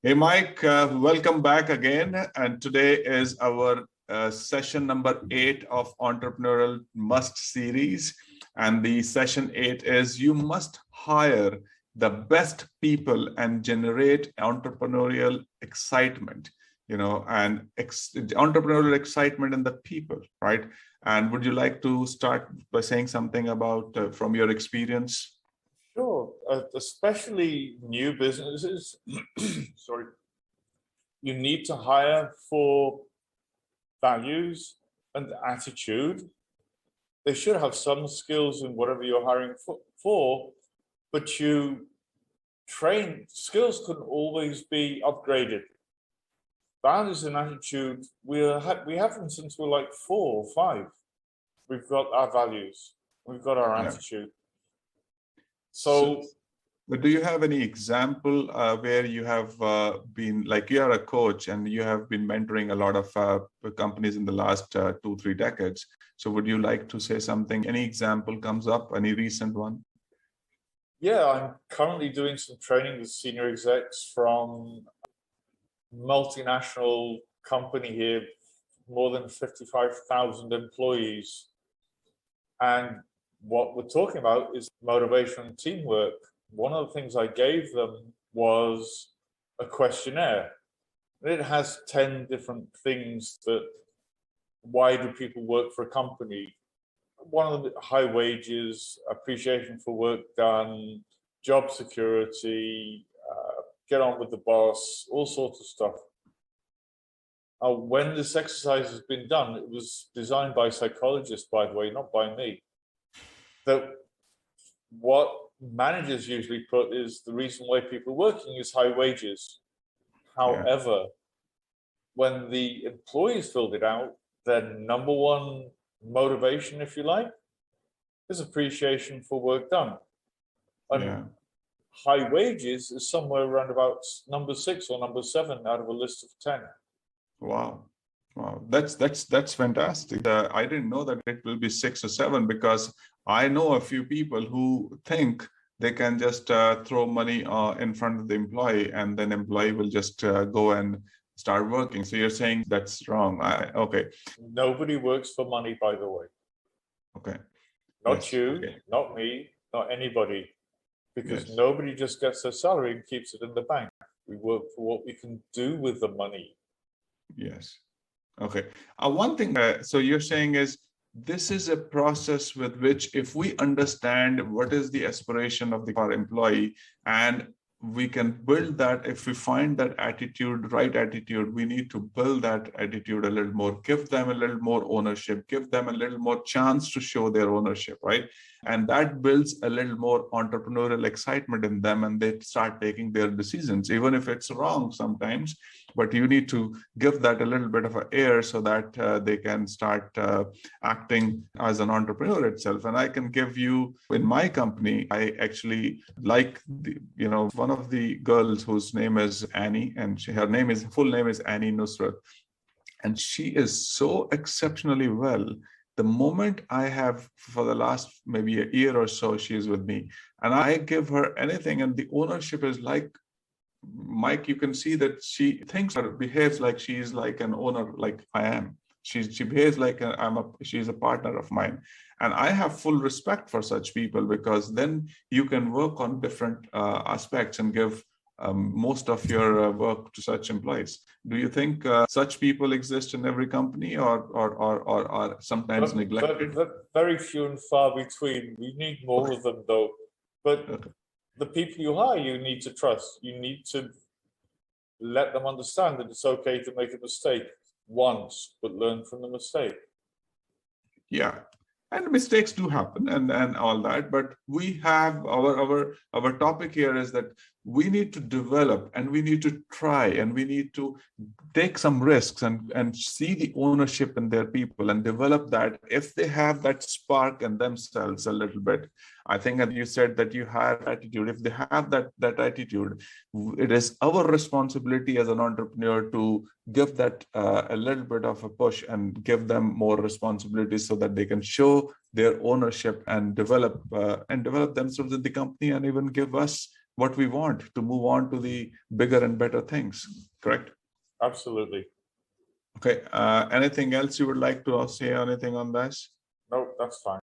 Hey, Mike, welcome back again. And today is our session number 8 of Entrepreneurial Must series. And the session 8 is you must hire the best people and generate entrepreneurial excitement, and entrepreneurial excitement in the people, right? And would you like to start by saying something about from your experience? Sure, especially new businesses. Sorry, you need to hire for values and attitude. They should have some skills in whatever you're hiring for, but you train skills can always be upgraded. Values and attitude, we have them since we're like 4 or 5. We've got our values, we've got our attitude. So, but do you have any example where you have been, like you are a coach and you have been mentoring a lot of companies in the last 2-3 decades? So would you like to say something? Any example comes up, any recent one? Yeah, I'm currently doing some training with senior execs from multinational company here, more than 55,000 employees. And what we're talking about is motivation and teamwork. One of the things I gave them was a questionnaire. It has 10 different things that, why do people work for a company? One of them, high wages, appreciation for work done, job security, get on with the boss, all sorts of stuff. When this exercise has been done, it was designed by psychologists, by the way, not by me. That what managers usually put is the reason why people are working is high wages. However, when the employees filled it out, their number one motivation, if you like, is appreciation for work done. And high wages is somewhere around about number 6 or number 7 out of a list of 10. Wow. That's fantastic. I didn't know that it will be 6 or 7, because I know a few people who think they can just throw money in front of the employee, and then employee will just go and start working. So you're saying that's wrong. Okay. Nobody works for money, by the way. Okay. Not you, not me, not anybody. Because nobody just gets their salary and keeps it in the bank. We work for what we can do with the money. Yes. Okay. One thing, so you're saying is, this is a process with which, if we understand what is the aspiration of our employee, and we can build that, if we find that attitude, right attitude, we need to build that attitude a little more, give them a little more ownership, give them a little more chance to show their ownership, right? And that builds a little more entrepreneurial excitement in them, and they start taking their decisions, even if it's wrong sometimes. But you need to give that a little bit of an air so that they can start acting as an entrepreneur itself. And I can give you, in my company, I actually like one of the girls whose name is Annie, and her full name is Annie Nusrat, and she is so exceptionally well. The moment I have, for the last maybe a year or so, she is with me, and I give her anything, and the ownership is like, Mike, you can see that she thinks or behaves like she is like an owner, like I am. She behaves like she's a partner of mine. And I have full respect for such people, because then you can work on different aspects and give most of your work to such employees. Do you think such people exist in every company, or are sometimes neglected? Very few and far between. We need more of them, though. But the people you hire, you need to trust. You need to let them understand that it's okay to make a mistake once, but learn from the mistake. Yeah. And mistakes do happen, and all that, but we have our topic here is that we need to develop, and we need to try, and we need to take some risks and see the ownership in their people and develop that. If they have that spark in themselves a little bit, I think that you said that you have attitude. If they have that attitude, it is our responsibility as an entrepreneur to give that a little bit of a push and give them more responsibilities so that they can show their ownership and develop themselves in the company, and even give us what we want to move on to the bigger and better things. Correct? Absolutely. Okay. Anything else you would like to say? Anything on this? No, that's fine.